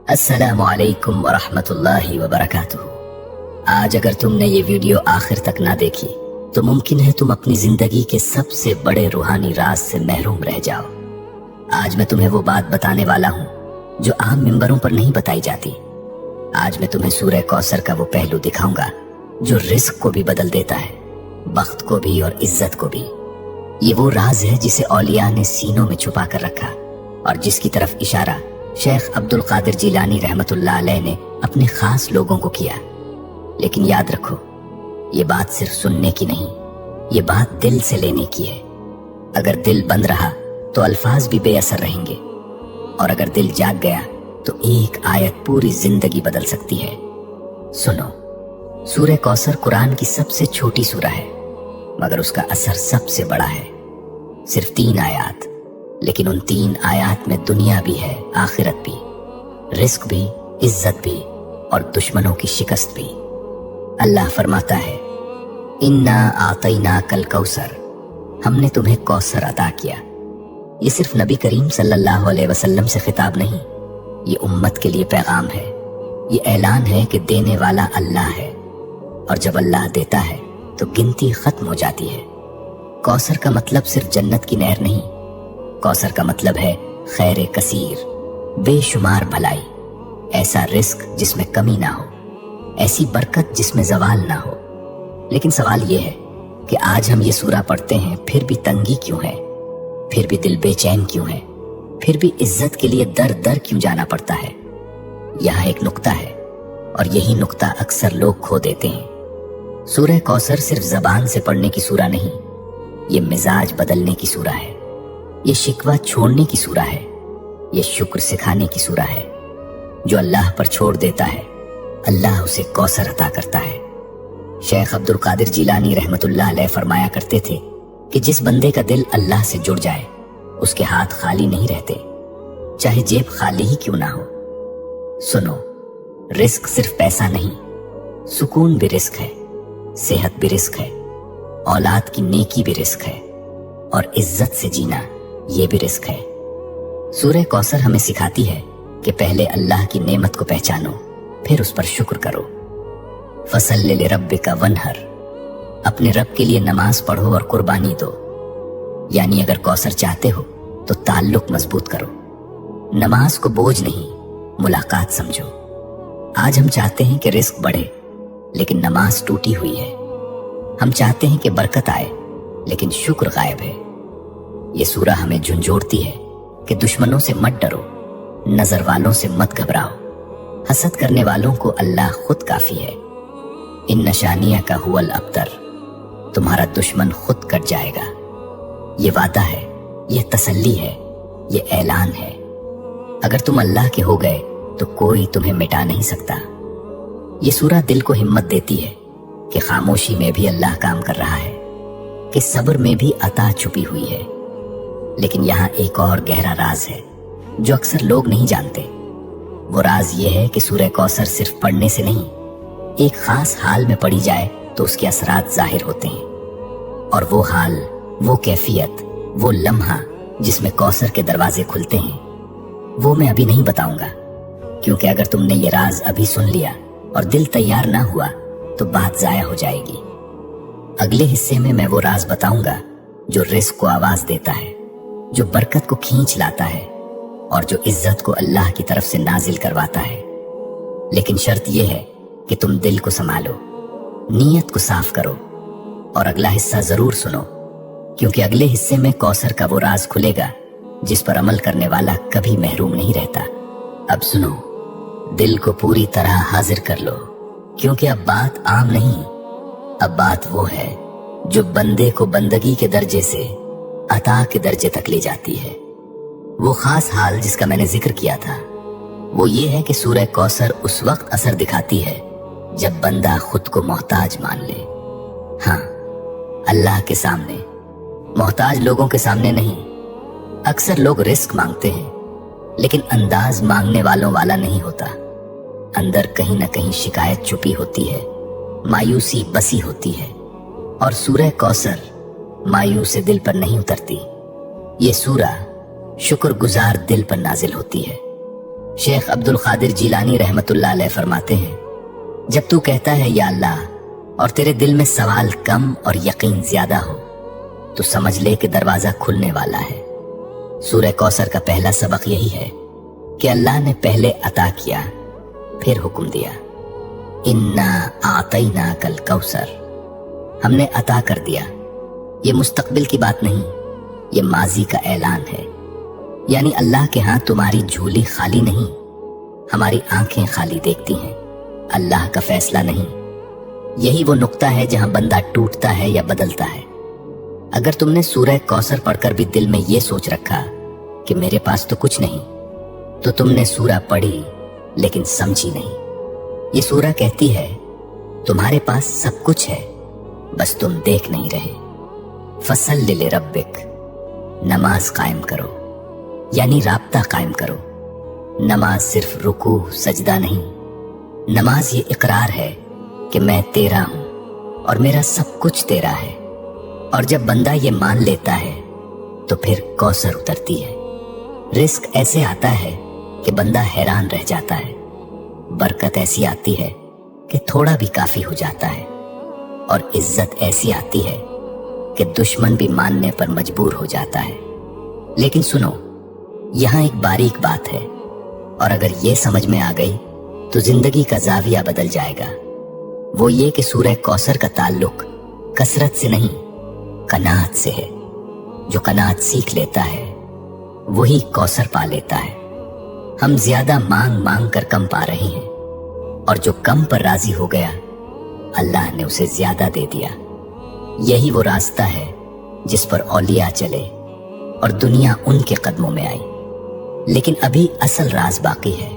अस्सलामु अलैकुम वरहमतुल्लाहि वबरकातुहू। आज अगर तुमने ये वीडियो आखिर तक ना देखी तो मुमकिन है तुम अपनी जिंदगी के सबसे बड़े रूहानी राज से महरूम रह जाओ। आज मैं तुम्हें वो बात बताने वाला हूँ जो आम मिंबरों पर नहीं बताई जाती। आज मैं तुम्हें सूरह कौसर का वो पहलू दिखाऊंगा जो रिस्क को भी बदल देता है, बख्त को भी और इज्जत को भी। ये वो राज है जिसे औलिया ने सीनों में छुपा कर रखा और जिसकी तरफ इशारा शेख अब्दुल कादिर जिलानी रहमतुल्लाह अलैह ने अपने खास लोगों को किया। लेकिन याद रखो, ये बात सिर्फ सुनने की नहीं, ये बात दिल से लेने की है। अगर दिल बंद रहा तो अल्फाज भी बेअसर रहेंगे, और अगर दिल जाग गया तो एक आयत पूरी जिंदगी बदल सकती है। सुनो, सूरह कौसर कुरान की सबसे छोटी सूरह है, मगर उसका असर सबसे बड़ा है। सिर्फ 3 आयत, लेकिन उन 3 आयत में दुनिया भी है, आखिरत भी, रिस्क भी, इज्जत भी और दुश्मनों की शिकस्त भी। अल्लाह फरमाता है, इन्ना आतैना कल कौसर, हमने तुम्हें कौसर अता किया। ये सिर्फ नबी करीम सल्लल्लाहु अलैहि वसल्लम से खिताब नहीं, ये उम्मत के लिए पैगाम है। ये ऐलान है कि देने वाला अल्लाह है, और जब अल्लाह देता है तो गिनती खत्म हो जाती है। कौसर का मतलब सिर्फ जन्नत की नहर नहीं, कौसर का मतलब है खैर कसीर, बेशुमार भलाई, ऐसा रिस्क जिसमें कमी ना हो, ऐसी बरकत जिसमें जवाल ना हो। लेकिन सवाल यह है कि आज हम ये सूरा पढ़ते हैं, फिर भी तंगी क्यों है, फिर भी दिल बेचैन क्यों है, फिर भी इज्जत के लिए दर दर क्यों जाना पड़ता है। यहाँ एक नुक्ता है, और यही नुक्ता अक्सर लोग खो देते हैं। सूरह कौसर सिर्फ जबान से पढ़ने की सूरा नहीं, ये मिजाज बदलने की सूरा है, ये शिकवा छोड़ने की सूरा है, ये शुक्र सिखाने की सूरा है। जो अल्लाह पर छोड़ देता है, अल्लाह उसे कौसर अता करता है। शेख अब्दुल कादिर जिलानी रहमतुल्लाह अलैह फरमाया करते थे कि जिस बंदे का दिल अल्लाह से जुड़ जाए उसके हाथ खाली नहीं रहते, चाहे जेब खाली ही क्यों ना हो। सुनो, रिस्क सिर्फ पैसा नहीं, सुकून भी रिस्क है, सेहत भी रिस्क है, औलाद की नेकी भी रिस्क है, और इज्जत से जीना ये भी रिस्क है। सूरह कौसर हमें सिखाती है कि पहले अल्लाह की नेमत को पहचानो, फिर उस पर शुक्र करो। फसल्लि लिरब्बिका वन्हर, अपने रब के लिए नमाज पढ़ो और कुर्बानी दो। यानी अगर कौसर चाहते हो तो ताल्लुक मजबूत करो, नमाज को बोझ नहीं, मुलाकात समझो। आज हम चाहते हैं कि रिस्क बढ़े, लेकिन नमाज टूटी हुई है। हम चाहते हैं कि बरकत आए, लेकिन शुक्र गायब है। ये सूरा हमें झुंझोड़ती है कि दुश्मनों से मत डरो, नजर वालों से मत घबराओ, हसद करने वालों को अल्लाह खुद काफी है। इन नशानिया का हुवल अब्तर, तुम्हारा दुश्मन खुद कट जाएगा। ये वादा है, ये तसल्ली है, ये ऐलान है। अगर तुम अल्लाह के हो गए तो कोई तुम्हें मिटा नहीं सकता। ये सूरा दिल को हिम्मत देती है कि खामोशी में भी अल्लाह काम कर रहा है, कि सब्र में भी अता छुपी हुई है। लेकिन यहाँ एक और गहरा राज है जो अक्सर लोग नहीं जानते। वो राज ये है कि सूरह कौसर सिर्फ पढ़ने से नहीं, एक खास हाल में पढ़ी जाए तो उसके असरात जाहिर होते हैं। और वो हाल, वो कैफियत, वो लम्हा जिसमें कौसर के दरवाजे खुलते हैं, वो मैं अभी नहीं बताऊंगा, क्योंकि अगर तुमने ये राज अभी सुन लिया और दिल तैयार ना हुआ तो बात जाया हो जाएगी। अगले हिस्से में मैं वो राज बताऊंगा जो रिस्क को आवाज देता है, जो बरकत को खींच लाता है, और जो इज्जत को अल्लाह की तरफ से नाजिल करवाता है। लेकिन शर्त यह है कि तुम दिल को संभालो, नीयत को साफ करो, और अगला हिस्सा जरूर सुनो, क्योंकि अगले हिस्से में कौसर का वो राज खुलेगा जिस पर अमल करने वाला कभी महरूम नहीं रहता। अब सुनो, दिल को पूरी तरह हाजिर कर लो, क्योंकि अब बात आम नहीं, अब बात वो है जो बंदे को बंदगी के दर्जे से अता के दर्जे तक ले जाती है। वो खास हाल जिसका मैंने जिक्र किया था, वो ये है कि सूरह कौसर उस वक्त असर दिखाती है जब बंदा खुद को मोहताज मान ले। हाँ, अल्लाह के सामने, मोहताज लोगों के सामने नहीं। अक्सर लोग रिस्क मांगते हैं, लेकिन अंदाज मांगने वालों वाला नहीं होता। अंदर कहीं ना कहीं शिकायत छुपी होती है, मायूसी बसी होती है, और सूरह कौसर मायूस दिल पर नहीं उतरती। ये सूरा शुक्रगुजार दिल पर नाजिल होती है। शेख अब्दुल कादिर जिलानी रहमतुल्लाह अलैह फरमाते हैं, जब तू कहता है या अल्लाह और तेरे दिल में सवाल कम और यकीन ज्यादा हो तो समझ ले कि दरवाजा खुलने वाला है। सूरह कौसर का पहला सबक यही है कि अल्लाह ने पहले अता किया फिर हुक्म दिया, इन्ना आतैना कल कौसर, हमने अता कर दिया। ये मुस्तकबिल की बात नहीं, ये माजी का ऐलान है। यानी अल्लाह के हाथ तुम्हारी झोली खाली नहीं, हमारी आंखें खाली देखती हैं, अल्लाह का फैसला नहीं। यही वो नुक्ता है जहां बंदा टूटता है या बदलता है। अगर तुमने सूरह कौसर पढ़कर भी दिल में ये सोच रखा कि मेरे पास तो कुछ नहीं, तो तुमने सूरह पढ़ी लेकिन समझी नहीं। ये सूरह कहती है तुम्हारे पास सब कुछ है, बस तुम देख नहीं रहे। फसल्लि लिरब्बिक, नमाज कायम करो, यानी राब्ता कायम करो। नमाज सिर्फ रुकू सजदा नहीं, नमाज ये इकरार है कि मैं तेरा हूं और मेरा सब कुछ तेरा है। और जब बंदा ये मान लेता है तो फिर कौसर उतरती है। रिस्क ऐसे आता है कि बंदा हैरान रह जाता है। बरकत ऐसी आती है कि थोड़ा भी काफी हो जाता है। और इज्जत ऐसी आती है कि दुश्मन भी मानने पर मजबूर हो जाता है। लेकिन सुनो, यहाँ एक बारीक बात है, और अगर ये समझ में आ गई तो जिंदगी का जाविया बदल जाएगा। वो ये कि सूरह कौसर का ताल्लुक कसरत से नहीं, कनात से है। जो कनात सीख लेता है वही कौसर पा लेता है। हम ज्यादा मांग मांग कर कम पा रहे हैं, और जो कम पर राजी हो गया अल्लाह ने उसे ज्यादा दे दिया। यही वो रास्ता है जिस पर औलिया चले और दुनिया उनके कदमों में आई। लेकिन अभी असल राज बाकी है,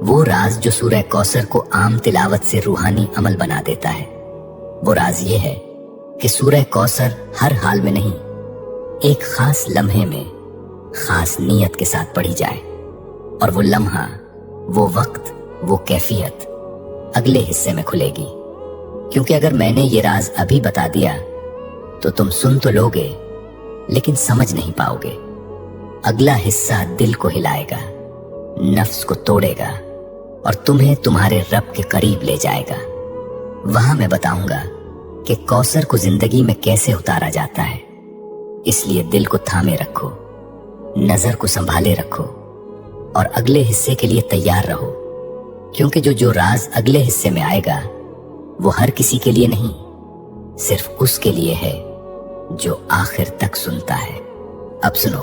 वो राज जो सूरह कौसर को आम तिलावत से रूहानी अमल बना देता है। वो राज ये है कि सूरह कौसर हर हाल में नहीं, एक खास लम्हे में खास नीयत के साथ पढ़ी जाए। और वो लम्हा, वो वक्त, वो कैफियत अगले हिस्से में खुलेगी। क्योंकि अगर मैंने ये राज अभी बता दिया तो तुम सुन तो लोगे लेकिन समझ नहीं पाओगे। अगला हिस्सा दिल को हिलाएगा, नफ्स को तोड़ेगा और तुम्हें तुम्हारे रब के करीब ले जाएगा। वहां मैं बताऊंगा कि कौसर को जिंदगी में कैसे उतारा जाता है। इसलिए दिल को थामे रखो, नजर को संभाले रखो और अगले हिस्से के लिए तैयार रहो। क्योंकि जो राज अगले हिस्से में आएगा वो हर किसी के लिए नहीं, सिर्फ उसके लिए है जो आखिर तक सुनता है। अब सुनो,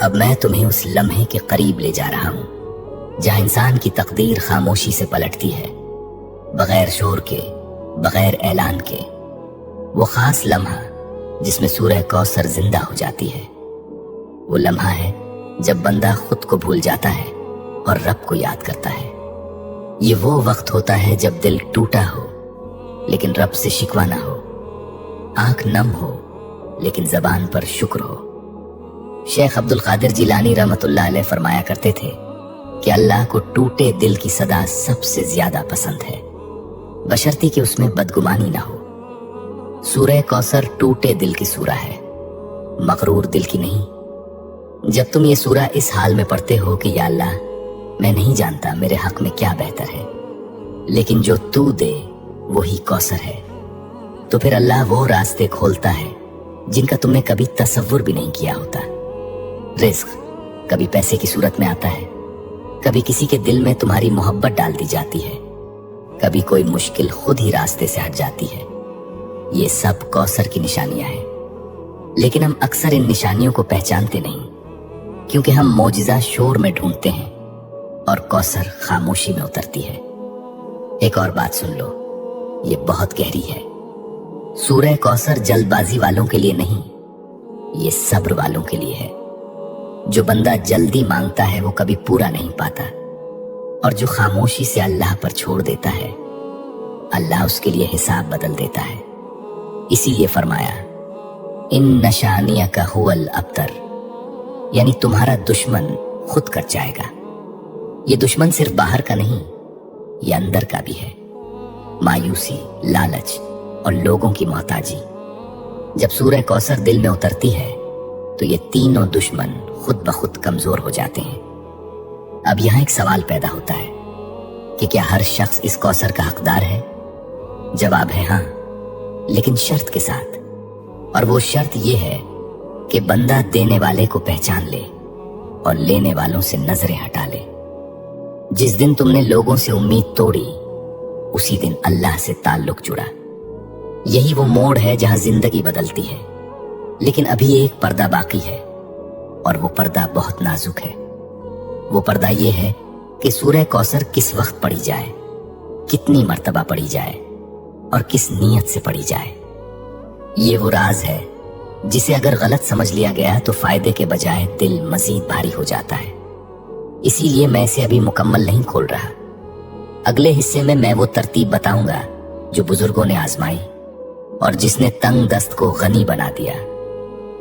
अब मैं तुम्हें उस लम्हे के करीब ले जा रहा हूं जहां इंसान की तकदीर खामोशी से पलटती है, बगैर शोर के, बगैर ऐलान के। वो खास लम्हा जिसमें सूरह कौसर जिंदा हो जाती है। वो लम्हा है जब बंदा खुद को भूल जाता है और रब को याद करता है। ये वो वक्त होता है जब दिल टूटा हो लेकिन रब से शिकवा ना हो, आंख नम हो लेकिन जबान पर शुक्र हो। शेख अब्दुल कादिर जिलानी रहमतुल्लाह अलैह फरमाया करते थे कि अल्लाह को टूटे दिल की सदा सबसे ज्यादा पसंद है, बशर्ती कि उसमें बदगुमानी ना हो। सूरह कौसर टूटे दिल की सूरह है, मगरूर दिल की नहीं। जब तुम ये सूरह इस हाल में पढ़ते हो कि या अल्लाह, मैं नहीं जानता मेरे हक में क्या बेहतर है, लेकिन जो तू दे वही कौसर है, तो फिर अल्लाह वो रास्ते खोलता है जिनका तुमने कभी तसव्वुर भी नहीं किया होता। रिस्क कभी पैसे की सूरत में आता है, कभी किसी के दिल में तुम्हारी मोहब्बत डाल दी जाती है, कभी कोई मुश्किल खुद ही रास्ते से हट जाती है। ये सब कौसर की निशानियां हैं, लेकिन हम अक्सर इन निशानियों को पहचानते नहीं, क्योंकि हम मौजिज़ा शोर में ढूंढते हैं और कौसर खामोशी में उतरती है। एक और बात सुन लो, ये बहुत गहरी है। सूरह कौसर जल्दबाजी वालों के लिए नहीं, ये सब्र वालों के लिए है। जो बंदा जल्दी मांगता है वो कभी पूरा नहीं पाता, और जो खामोशी से अल्लाह पर छोड़ देता है अल्लाह उसके लिए हिसाब बदल देता है। इसीलिए फरमाया, इन नशानिया का हुवल अब्तर, यानी तुम्हारा दुश्मन खुद कट जाएगा। ये दुश्मन सिर्फ बाहर का नहीं, ये अंदर का भी है। मायूसी, लालच और लोगों की मोहताजी। जब सूरह कौसर दिल में उतरती है तो ये तीनों दुश्मन खुद ब खुद कमजोर हो जाते हैं। अब यहाँ एक सवाल पैदा होता है कि क्या हर शख्स इस कौसर का हकदार है? जवाब है हाँ, लेकिन शर्त के साथ। और वो शर्त ये है कि बंदा देने वाले को पहचान ले और लेने वालों से नजरें हटा ले। जिस दिन तुमने लोगों से उम्मीद तोड़ी, उसी दिन अल्लाह से ताल्लुक जुड़ा। यही वो मोड़ है जहां जिंदगी बदलती है। लेकिन अभी एक पर्दा बाकी है, और वो पर्दा बहुत नाजुक है। वो पर्दा ये है कि सूरह कौसर किस वक्त पढ़ी जाए, कितनी मर्तबा पढ़ी जाए और किस नीयत से पढ़ी जाए। ये वो राज है जिसे अगर गलत समझ लिया गया तो फायदे के बजाय दिल मजीद भारी हो जाता है। इसीलिए मैं इसे अभी मुकम्मल नहीं खोल रहा। अगले हिस्से में मैं वो तरतीब बताऊंगा जो बुजुर्गों ने आजमाई और जिसने तंग दस्त को गनी बना दिया,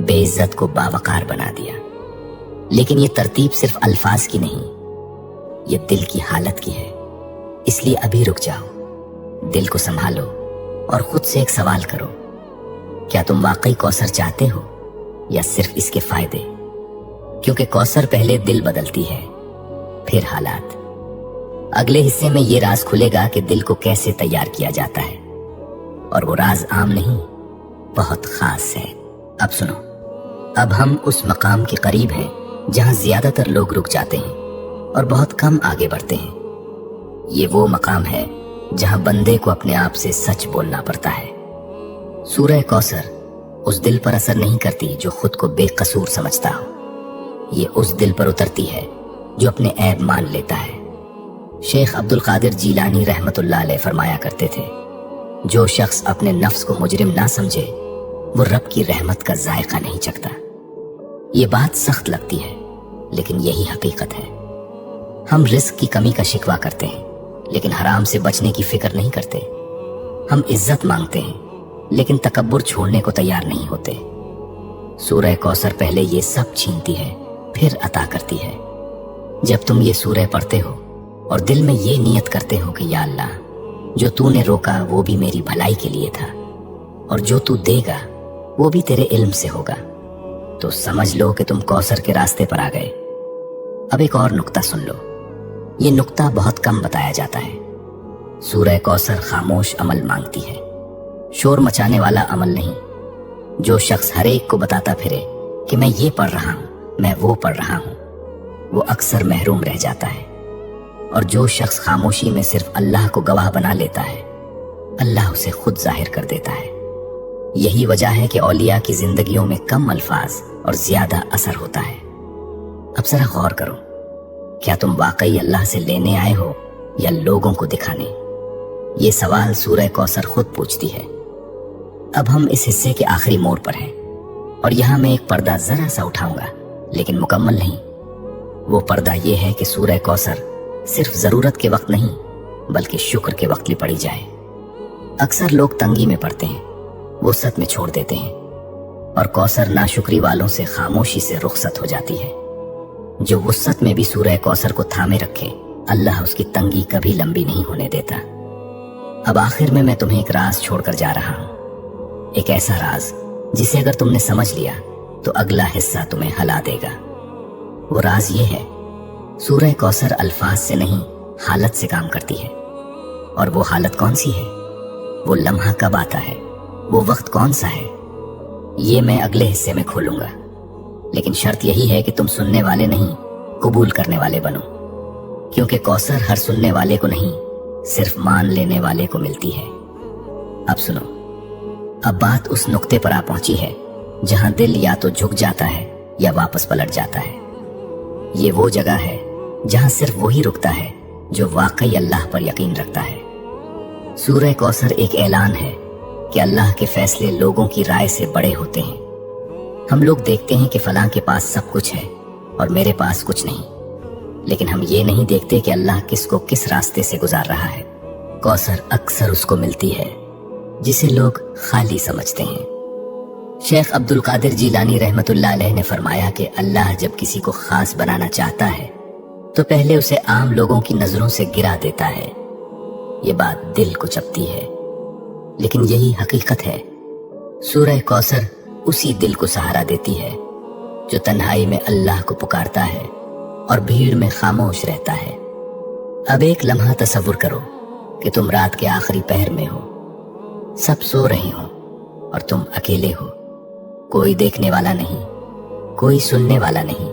बेइज्जत को बावकार बना दिया। लेकिन ये तरतीब सिर्फ अल्फाज की नहीं, ये दिल की हालत की है। इसलिए अभी रुक जाओ, दिल को संभालो और खुद से एक सवाल करो, क्या तुम वाकई कौसर चाहते हो या सिर्फ इसके फायदे? क्योंकि कौसर पहले दिल बदलती है, फिर हालात। अगले हिस्से में ये राज खुलेगा कि दिल को कैसे तैयार किया जाता है, और वो राज आम नहीं, बहुत खास है। अब सुनो, अब हम उस मकाम के करीब हैं जहां ज्यादातर लोग रुक जाते हैं और बहुत कम आगे बढ़ते हैं। ये वो मकाम है जहां बंदे को अपने आप से सच बोलना पड़ता है। सूरह कौसर उस दिल पर असर नहीं करती जो खुद को बेकसूर समझता हो। ये उस दिल पर उतरती है जो अपने ऐब मान लेता है। शेख अब्दुल कादिर जीलानी रहमतुल्लाह अलैह फरमाया करते थे, जो शख्स अपने नफ्स को मुजरिम ना समझे वो रब की रहमत का जायका नहीं चखता। ये बात सख्त लगती है, लेकिन यही हकीकत है। हम रिस्क की कमी का शिकवा करते हैं, लेकिन हराम से बचने की फिक्र नहीं करते। हम इज्जत मांगते हैं, लेकिन तकब्बुर छोड़ने को तैयार नहीं होते। सूरह कौसर पहले ये सब छीनती है, फिर अता करती है। जब तुम ये सूरह पढ़ते हो और दिल में ये नियत करते हो कि या अल्लाह, जो तूने रोका वो भी मेरी भलाई के लिए था, और जो तू देगा वो भी तेरे इल्म से होगा, तो समझ लो कि तुम कौसर के रास्ते पर आ गए। अब एक और नुक्ता सुन लो, ये नुक्ता बहुत कम बताया जाता है। सूरह कौसर खामोश अमल मांगती है, शोर मचाने वाला अमल नहीं। जो शख्स हर एक को बताता फिरे कि मैं ये पढ़ रहा हूं, मैं वो पढ़ रहा हूं, वो अक्सर महरूम रह जाता है। और जो शख्स खामोशी में सिर्फ अल्लाह को गवाह बना लेता है, अल्लाह उसे खुद जाहिर कर देता है। यही वजह है कि औलिया की जिंदगियों में कम अल्फाज और ज्यादा असर होता है। अब जरा गौर करो, क्या तुम वाकई अल्लाह से लेने आए हो या लोगों को दिखाने? ये सवाल सूरह कौसर खुद पूछती है। अब हम इस हिस्से के आखिरी मोड़ पर हैं, और यहाँ मैं एक पर्दा जरा सा उठाऊंगा, लेकिन मुकम्मल नहीं। वो पर्दा ये है कि सूरह कौसर सिर्फ जरूरत के वक्त नहीं, बल्कि शुक्र के वक्त भी पढ़ी जाए। अक्सर लोग तंगी में पढ़ते हैं, वुसअत में छोड़ देते हैं, और कौसर नाशुक्री वालों से खामोशी से रुखसत हो जाती है। जो वुसअत में भी सूरह कौसर को थामे रखे, अल्लाह उसकी तंगी कभी लंबी नहीं होने देता। अब आखिर में मैं तुम्हें एक राज छोड़कर जा रहा हूं, एक ऐसा राज जिसे अगर तुमने समझ लिया तो अगला हिस्सा तुम्हें हिला देगा। वो राज ये है, सूरह कौसर अल्फाज से नहीं, हालत से काम करती है। और वो हालत कौन सी है, वो लम्हा कब आता है, वो वक्त कौन सा है, ये मैं अगले हिस्से में खोलूंगा। लेकिन शर्त यही है कि तुम सुनने वाले नहीं, कबूल करने वाले बनो। क्योंकि कौसर हर सुनने वाले को नहीं, सिर्फ मान लेने वाले को मिलती है। अब सुनो, अब बात उस नुक्ते पर आ पहुंची है जहां दिल या तो झुक जाता है या वापस पलट जाता है। ये वो जगह है जहां सिर्फ वही रुकता है जो वाकई अल्लाह पर यकीन रखता है। सूरह कौसर एक ऐलान है कि अल्लाह के फैसले लोगों की राय से बड़े होते हैं। हम लोग देखते हैं कि फलां के पास सब कुछ है और मेरे पास कुछ नहीं, लेकिन हम ये नहीं देखते कि अल्लाह किसको किस रास्ते से गुजार रहा है। कौसर अक्सर उसको मिलती है जिसे लोग खाली समझते हैं। शेख अब्दुल कादिर जीलानी रहमतुल्लाह अलैह ने फरमाया कि अल्लाह जब किसी को खास बनाना चाहता है तो पहले उसे आम लोगों की नजरों से गिरा देता है। ये बात दिल को चपती है, लेकिन यही हकीकत है। सूरह कौसर उसी दिल को सहारा देती है जो तन्हाई में अल्लाह को पुकारता है और भीड़ में खामोश रहता है। अब एक लम्हा तसव्वुर करो कि तुम रात के आखिरी पहर में हो, सब सो रहे हो और तुम अकेले हो। कोई देखने वाला नहीं, कोई सुनने वाला नहीं,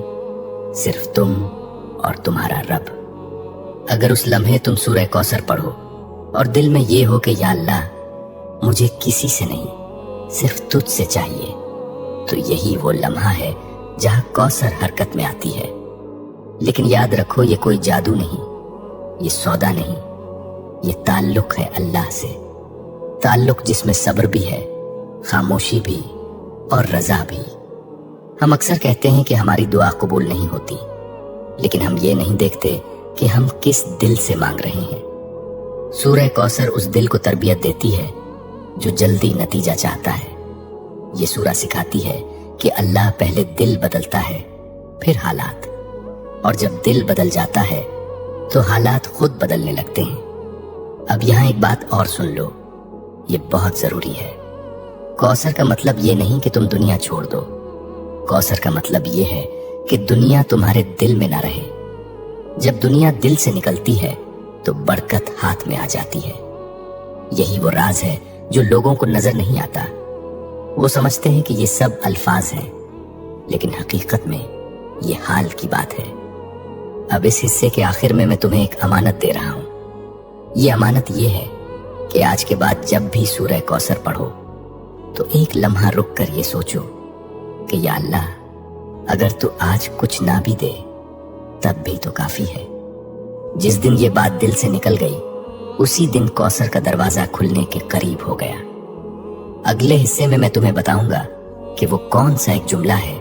सिर्फ तुम और तुम्हारा रब। अगर उस लम्हे तुम सूरह कौसर पढ़ो और दिल में ये हो कि या अल्लाह, मुझे किसी से नहीं सिर्फ तुझ से चाहिए, तो यही वो लम्हा है जहां कौसर हरकत में आती है। लेकिन याद रखो, ये कोई जादू नहीं, ये सौदा नहीं, ये ताल्लुक है अल्लाह से। ताल्लुक जिसमें सब्र भी है, खामोशी भी और रजा भी। हम अक्सर कहते हैं कि हमारी दुआ कबूल नहीं होती, लेकिन हम ये नहीं देखते कि हम किस दिल से मांग रहे हैं। सूरह कौसर उस दिल को तरबियत देती है जो जल्दी नतीजा चाहता है। ये सूरह सिखाती है कि अल्लाह पहले दिल बदलता है, फिर हालात, और जब दिल बदल जाता है तो हालात खुद बदलने लगते हैं। अब यहाँ एक बात और सुन लो, ये बहुत जरूरी है। कौसर का मतलब ये नहीं कि तुम दुनिया छोड़ दो। कौसर का मतलब ये है कि दुनिया तुम्हारे दिल में ना रहे। जब दुनिया दिल से निकलती है तो बरकत हाथ में आ जाती है। यही वो राज है जो लोगों को नजर नहीं आता। वो समझते हैं कि ये सब अल्फाज हैं, लेकिन हकीकत में ये हाल की बात है। अब इस हिस्से के आखिर में मैं तुम्हें एक अमानत दे रहा हूं। ये अमानत ये है कि आज के बाद जब भी सूरह कौसर पढ़ो तो एक लम्हा रुक कर ये सोचो कि या अल्लाह, अगर तू आज कुछ ना भी दे तब भी तो काफी है। जिस दिन ये बात दिल से निकल गई, उसी दिन कौसर का दरवाजा खुलने के करीब हो गया। अगले हिस्से में मैं तुम्हें बताऊंगा कि वो कौन सा एक जुमला है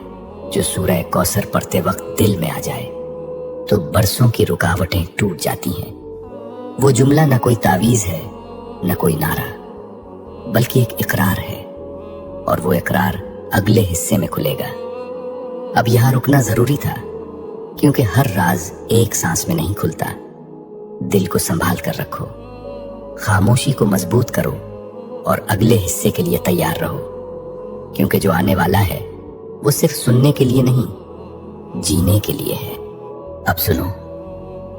जो सूरह कौसर पढ़ते वक्त दिल में आ जाए तो बरसों की रुकावटें टूट जाती हैं। वो जुमला न कोई तावीज है, न कोई नारा, बल्कि एक इकरार है, और वो इकरार अगले हिस्से में खुलेगा। अब यहाँ रुकना जरूरी था, क्योंकि हर राज एक सांस में नहीं खुलता। दिल को संभाल कर रखो, खामोशी को मजबूत करो और अगले हिस्से के लिए तैयार रहो, क्योंकि जो आने वाला है वो सिर्फ सुनने के लिए नहीं, जीने के लिए है। अब सुनो,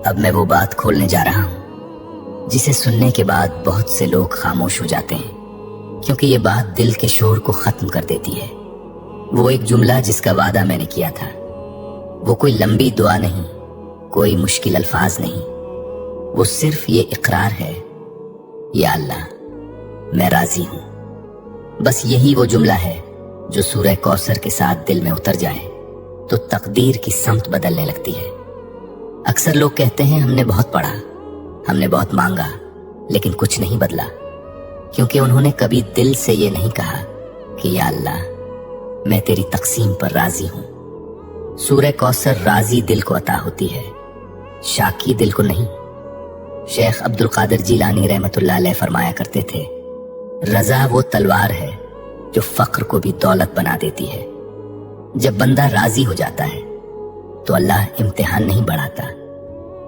अब मैं वो बात खोलने जा रहा हूं जिसे सुनने के बाद बहुत से लोग खामोश हो जाते हैं, क्योंकि ये बात दिल के शोर को खत्म कर देती है। वो एक जुमला जिसका वादा मैंने किया था। वो कोई लंबी दुआ नहीं, कोई मुश्किल अल्फाज नहीं, वो सिर्फ ये इकरार है, या अल्लाह, मैं राजी हूं। बस यही वो जुमला है जो सूरह कौसर के साथ दिल में उतर जाए तो तकदीर की समत बदलने लगती है। अक्सर लोग कहते हैं हमने बहुत पढ़ा, हमने बहुत मांगा, लेकिन कुछ नहीं बदला, क्योंकि उन्होंने कभी दिल से ये नहीं कहा कि या अल्लाह, मैं तेरी तकसीम पर राजी हूं। सूरह कौसर राजी दिल को अता होती है, शाकी दिल को नहीं। शेख अब्दुल कादिर जिलानी रहमतुल्लाह अलैह फरमाया करते थे, रजा वो तलवार है जो फक्र को भी दौलत बना देती है। जब बंदा राजी हो जाता है तो अल्लाह इम्तिहान नहीं बढ़ाता,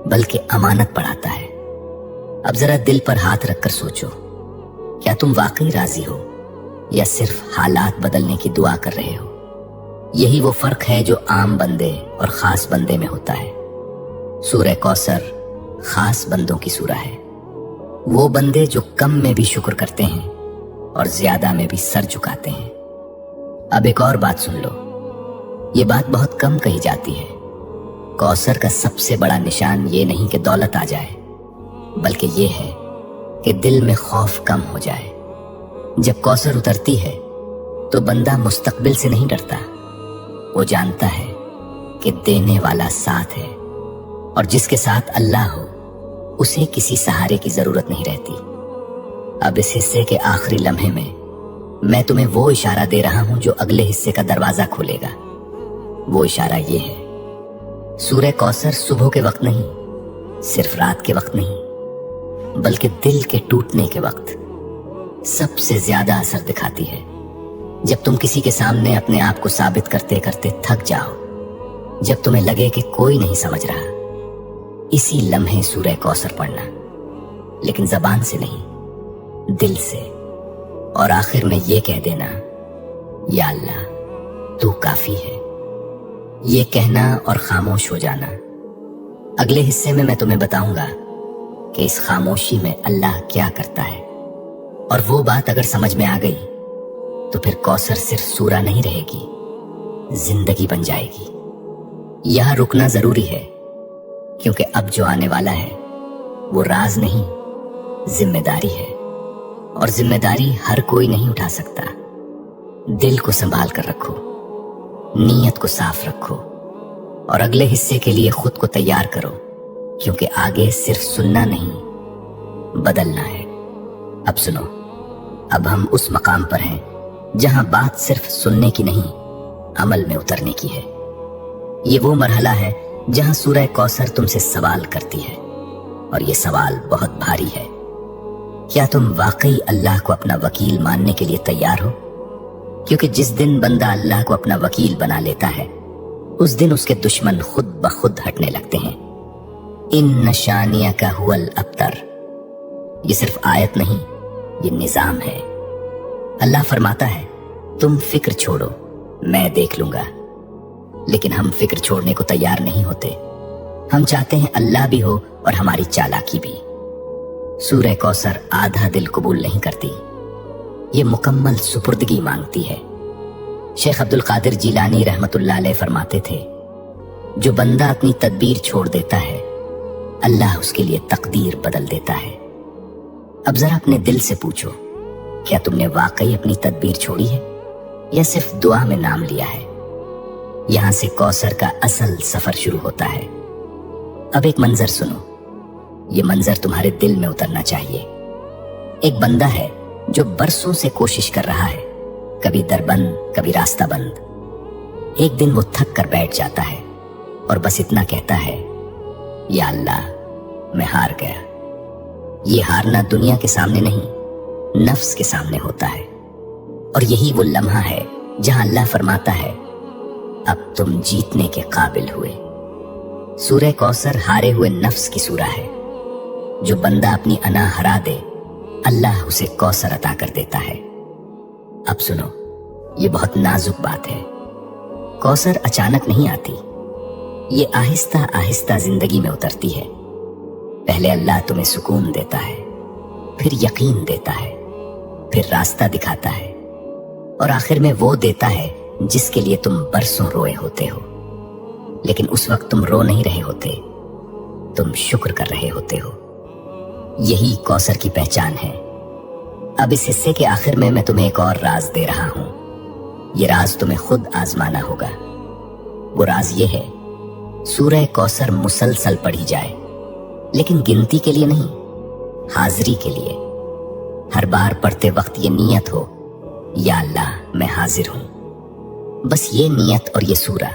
बल्कि अमानत बढ़ाता है। अब जरा दिल पर हाथ रखकर सोचो, क्या तुम वाकई राजी हो या सिर्फ हालात बदलने की दुआ कर रहे हो? यही वो फर्क है जो आम बंदे और खास बंदे में होता है। सूरह कौसर खास बंदों की सूरह है। वो बंदे जो कम में भी शुक्र करते हैं और ज्यादा में भी सर झुकाते हैं। अब एक और बात सुन लो, ये बात बहुत कम कही जाती है। कौसर का सबसे बड़ा निशान ये नहीं कि दौलत आ जाए, बल्कि ये है कि दिल में खौफ कम हो जाए। जब कौसर उतरती है तो बंदा मुस्तकबिल से नहीं डरता, वो जानता है कि देने वाला साथ है, और जिसके साथ अल्लाह हो उसे किसी सहारे की जरूरत नहीं रहती। अब इस हिस्से के आखिरी लम्हे में मैं तुम्हें वो इशारा दे रहा हूं जो अगले हिस्से का दरवाजा खोलेगा। वो इशारा ये है, सूरह कौसर सुबह के वक्त नहीं, सिर्फ रात के वक्त नहीं, बल्कि दिल के टूटने के वक्त सबसे ज्यादा असर दिखाती है। जब तुम किसी के सामने अपने आप को साबित करते करते थक जाओ, जब तुम्हें लगे कि कोई नहीं समझ रहा, इसी लम्हे सूरह कौसर पढ़ना, लेकिन जबान से नहीं, दिल से, और आखिर में ये कह देना, या अल्लाह, तू काफी है। ये कहना और खामोश हो जाना अगले हिस्से में मैं तुम्हें बताऊंगा कि इस खामोशी में अल्लाह क्या करता है, और वो बात अगर समझ में आ गई तो फिर कौसर सिर्फ सूरा नहीं रहेगी, जिंदगी बन जाएगी। यहां रुकना जरूरी है, क्योंकि अब जो आने वाला है वो राज नहीं, जिम्मेदारी है, और जिम्मेदारी हर कोई नहीं उठा सकता। दिल को संभाल कर रखो, नीयत को साफ रखो, और अगले हिस्से के लिए खुद को तैयार करो, क्योंकि आगे सिर्फ सुनना नहीं, बदलना है। अब सुनो, अब हम उस मकाम पर हैं जहां बात सिर्फ सुनने की नहीं, अमल में उतरने की है। ये वो मरहला है जहां सूरह कौसर तुमसे सवाल करती है, और ये सवाल बहुत भारी है। क्या तुम वाकई अल्लाह को अपना वकील मानने के लिए तैयार हो? क्योंकि जिस दिन बंदा अल्लाह को अपना वकील बना लेता है, उस दिन उसके दुश्मन खुद ब खुद हटने लगते हैं। इन नशानिया का हुवल अब्तर, ये सिर्फ आयत नहीं, ये निजाम है। अल्लाह फरमाता है, तुम फिक्र छोड़ो, मैं देख लूंगा। लेकिन हम फिक्र छोड़ने को तैयार नहीं होते। हम चाहते हैं अल्लाह भी हो और हमारी चालाकी भी। सूरह कौसर आधा दिल कबूल नहीं करती, ये मुकम्मल सुपुर्दगी मांगती है। शेख अब्दुल कादिर जिलानी रहमतुल्लाह अलैह फरमाते थे, जो बंदा अपनी तदबीर छोड़ देता है, अल्लाह उसके लिए तकदीर बदल देता है। अब जरा अपने दिल से पूछो, क्या तुमने वाकई अपनी तदबीर छोड़ी है या सिर्फ दुआ में नाम लिया है? यहां से कौसर का असल सफर शुरू होता है। अब एक मंजर सुनो, ये मंजर तुम्हारे दिल में उतरना चाहिए। एक बंदा है जो बरसों से कोशिश कर रहा है, कभी दर बंद कभी रास्ता बंद। एक दिन वो थक कर बैठ जाता है और बस इतना कहता है, या अल्लाह, मैं हार गया। ये हारना दुनिया के सामने नहीं, नफ्स के सामने होता है। और यही वो लम्हा है जहां अल्लाह फरमाता है, अब तुम जीतने के काबिल हुए। सूरह कौसर हारे हुए नफ्स की सूरा है। जो बंदा अपनी अना हरा दे, अल्लाह उसे कौसर अता कर देता है। अब सुनो, ये बहुत नाजुक बात है। कौसर अचानक नहीं आती, ये आहिस्ता आहिस्ता जिंदगी में उतरती है। पहले अल्लाह तुम्हें सुकून देता है, फिर यकीन देता है, फिर रास्ता दिखाता है, और आखिर में वो देता है जिसके लिए तुम बरसों रोए होते हो। लेकिन उस वक्त तुम रो नहीं रहे होते, तुम शुक्र कर रहे होते हो। यही कौसर की पहचान है। अब इस हिस्से के आखिर में मैं तुम्हें एक और राज दे रहा हूं। ये राज तुम्हें खुद आजमाना होगा। वो राज ये है, सूरह कौसर मुसलसल पढ़ी जाए, लेकिन गिनती के लिए नहीं, हाजिरी के लिए। हर बार पढ़ते वक्त ये नियत हो, या अल्लाह, मैं हाजिर हूं। बस ये नियत और ये सूरा,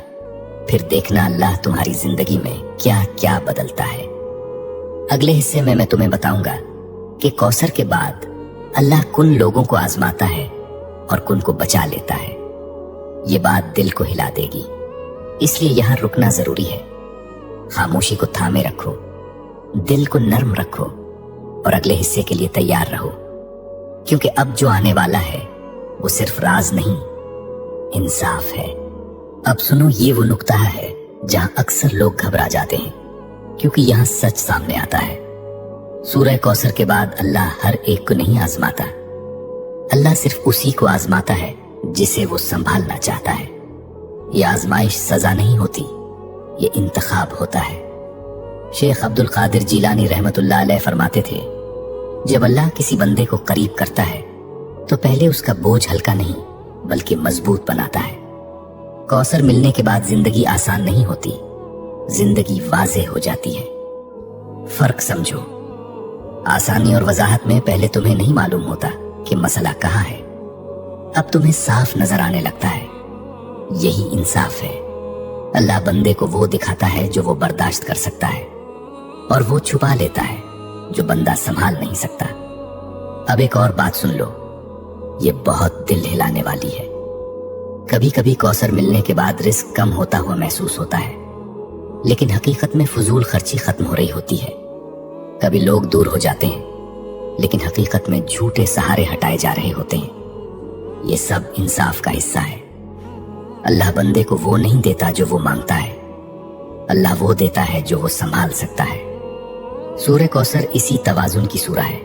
फिर देखना अल्लाह तुम्हारी जिंदगी में क्या क्या बदलता है। अगले हिस्से में मैं तुम्हें बताऊंगा कि कौसर के बाद अल्लाह कुन लोगों को आजमाता है और कुन को बचा लेता है। ये बात दिल को हिला देगी, इसलिए यहां रुकना जरूरी है। खामोशी को थामे रखो, दिल को नर्म रखो, और अगले हिस्से के लिए तैयार रहो, क्योंकि अब जो आने वाला है वो सिर्फ राज नहीं, इंसाफ है। अब सुनो, ये वो नुक्ता है जहां अक्सर लोग घबरा जाते हैं, क्योंकि यहां सच सामने आता है। सूरह कौसर के बाद अल्लाह हर एक को नहीं आजमाता। अल्लाह सिर्फ उसी को आजमाता है जिसे वो संभालना चाहता है। ये आजमाइश सजा नहीं होती, ये इंतखाब होता है। शेख अब्दुल कादिर जिलानी रहमतुल्लाह अलैह फरमाते थे, जब अल्लाह किसी बंदे को करीब करता है तो पहले उसका बोझ हल्का नहीं बल्कि मजबूत बनाता है। कौसर मिलने के बाद जिंदगी आसान नहीं होती, जिंदगी वाज़ेह हो जाती है। फर्क समझो, आसानी और वजाहत में पहले तुम्हें नहीं मालूम होता कि मसला कहाँ है, अब तुम्हें साफ नजर आने लगता है। यही इंसाफ है। अल्लाह बंदे को वो दिखाता है जो वो बर्दाश्त कर सकता है, और वो छुपा लेता है जो बंदा संभाल नहीं सकता। अब एक और बात सुन लो, ये बहुत दिल हिलाने वाली है। कभी कभी कौसर मिलने के बाद रिस्क कम होता हुआ महसूस होता है, लेकिन हकीकत में फजूल खर्ची खत्म हो रही होती है। कभी लोग दूर हो जाते हैं, लेकिन हकीकत में झूठे सहारे हटाए जा रहे होते हैं। ये सब इंसाफ का हिस्सा है। अल्लाह बंदे को वो नहीं देता जो वो मांगता है, अल्लाह वो देता है जो वो संभाल सकता है। सूरह कौसर इसी तवाजुन की सूरह है।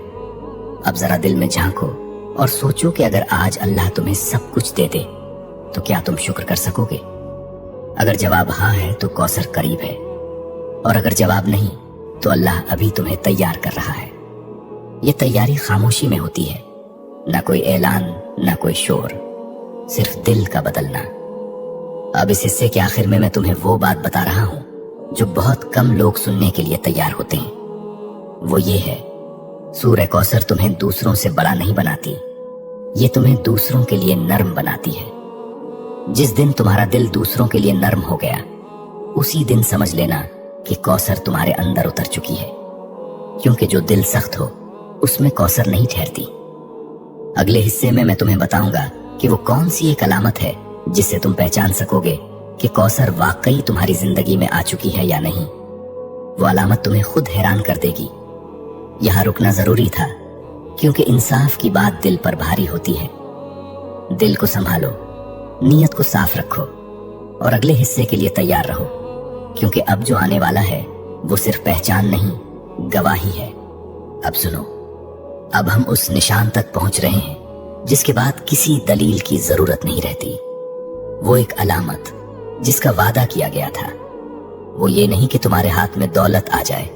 अब जरा दिल में झांको और सोचो कि अगर आज अल्लाह तुम्हें सब कुछ दे दे तो क्या तुम शुक्र कर सकोगे? अगर जवाब हाँ है तो कौसर करीब है, और अगर जवाब नहीं तो अल्लाह अभी तुम्हें तैयार कर रहा है। ये तैयारी खामोशी में होती है, ना कोई ऐलान, ना कोई शोर, सिर्फ दिल का बदलना। अब इस हिस्से के आखिर में मैं तुम्हें वो बात बता रहा हूं जो बहुत कम लोग सुनने के लिए तैयार होते हैं। वो ये है, सूरह कौसर तुम्हें दूसरों से बड़ा नहीं बनाती, ये तुम्हें दूसरों के लिए नर्म बनाती है। जिस दिन तुम्हारा दिल दूसरों के लिए नर्म हो गया, उसी दिन समझ लेना कि कौसर तुम्हारे अंदर उतर चुकी है, क्योंकि जो दिल सख्त हो उसमें कौसर नहीं ठहरती। अगले हिस्से में मैं तुम्हें बताऊंगा कि वो कौन सी एक अलामत है जिससे तुम पहचान सकोगे कि कौसर वाकई तुम्हारी जिंदगी में आ चुकी है या नहीं। वो अलामत तुम्हें खुद हैरान कर देगी। यहां रुकना जरूरी था, क्योंकि इंसाफ की बात दिल पर भारी होती है। दिल को संभालो, नीयत को साफ रखो और अगले हिस्से के लिए तैयार रहो, क्योंकि अब जो आने वाला है वो सिर्फ पहचान नहीं, गवाही है। अब सुनो, अब हम उस निशान तक पहुंच रहे हैं जिसके बाद किसी दलील की जरूरत नहीं रहती। वो एक अलामत जिसका वादा किया गया था। वो ये नहीं कि तुम्हारे हाथ में दौलत आ जाए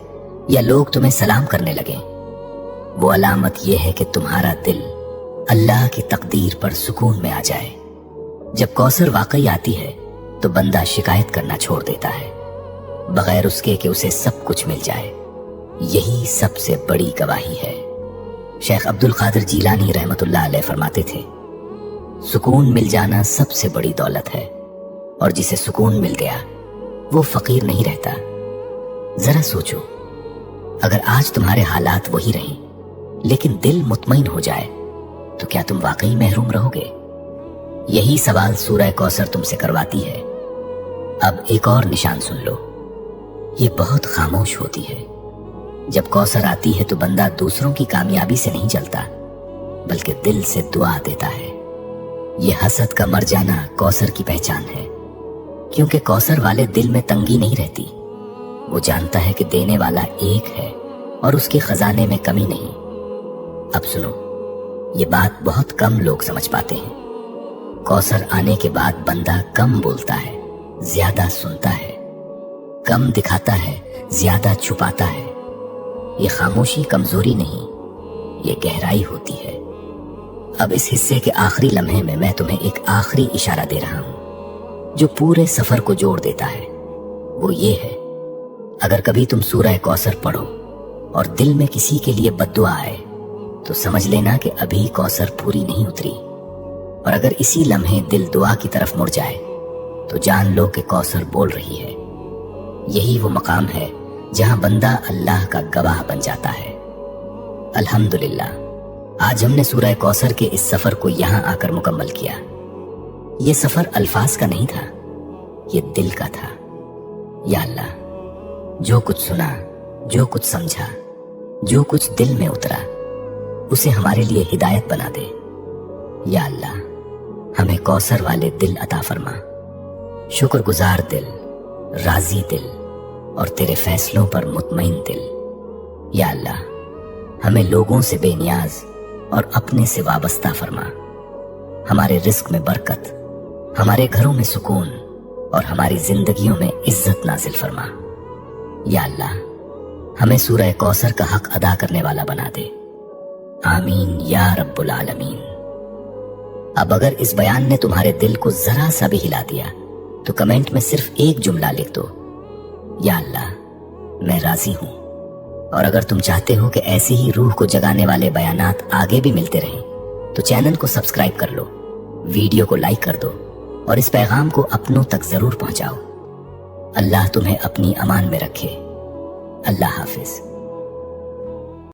या लोग तुम्हें सलाम करने लगे। वो अलामत ये है कि तुम्हारा दिल अल्लाह की तकदीर पर सुकून में आ जाए। जब कौसर वाकई आती है तो बंदा शिकायत करना छोड़ देता है, बगैर उसके कि उसे सब कुछ मिल जाए। यही सबसे बड़ी गवाही है। शेख अब्दुल कादिर जीलानी रहमतुल्लाह अलैह फरमाते थे, सुकून मिल जाना सबसे बड़ी दौलत है, और जिसे सुकून मिल गया वो फकीर नहीं रहता। जरा सोचो, अगर आज तुम्हारे हालात वही रहें लेकिन दिल मुतमईन हो जाए तो क्या तुम वाकई महरूम रहोगे? यही सवाल सूरह कौसर तुमसे करवाती है। अब एक और निशान सुन लो, ये बहुत खामोश होती है। जब कौसर आती है तो बंदा दूसरों की कामयाबी से नहीं जलता, बल्कि दिल से दुआ देता है। ये हसद का मर जाना कौसर की पहचान है, क्योंकि कौसर वाले दिल में तंगी नहीं रहती। वो जानता है कि देने वाला एक है और उसके खजाने में कमी नहीं। अब सुनो, ये बात बहुत कम लोग समझ पाते हैं। कौसर आने के बाद बंदा कम बोलता है, ज्यादा सुनता है, कम दिखाता है, ज्यादा छुपाता है। ये खामोशी कमजोरी नहीं, ये गहराई होती है। अब इस हिस्से के आखिरी लम्हे में मैं तुम्हें एक आखिरी इशारा दे रहा हूं जो पूरे सफर को जोड़ देता है। वो ये है, अगर कभी तुम सूरह कौसर पढ़ो और दिल में किसी के लिए बद्दुआ आए तो समझ लेना कि अभी कौसर पूरी नहीं उतरी, और अगर इसी लम्हे दिल दुआ की तरफ मुड़ जाए तो जान लो कि कौसर बोल रही है। यही वो मकाम है जहां बंदा अल्लाह का गवाह बन जाता है। अल्हम्दुलिल्लाह, आज हमने सूरह कौसर के इस सफर को यहां आकर मुकम्मल किया। ये सफर अल्फाज का नहीं था, ये दिल का था। या अल्लाह, जो कुछ सुना, जो कुछ समझा, जो कुछ दिल में उतरा, उसे हमारे लिए हिदायत बना दे। या अल्लाह, हमें कौसर वाले दिल अता फरमा, शुक्रगुजार दिल, राजी दिल और तेरे फैसलों पर मुतमईन दिल। या अल्लाह, हमें लोगों से बेनियाज और अपने से वाबस्ता फरमा। हमारे रिस्क में बरकत, हमारे घरों में सुकून और हमारी जिंदगियों में इज्जत नाजिल फरमा। या अल्लाह, हमें सूरह कौसर का हक अदा करने वाला बना दे। आमीन या रब्बुल आलमीन। अब अगर इस बयान ने तुम्हारे दिल को जरा सा भी हिला दिया तो कमेंट में सिर्फ एक जुमला लिख दो, या अल्लाह, मैं राजी हूं। और अगर तुम चाहते हो कि ऐसी ही रूह को जगाने वाले बयानात आगे भी मिलते रहें तो चैनल को सब्सक्राइब कर लो, वीडियो को लाइक कर दो और इस पैगाम को अपनों तक जरूर पहुंचाओ। अल्लाह तुम्हें अपनी अमान में रखे। अल्लाह हाफिज।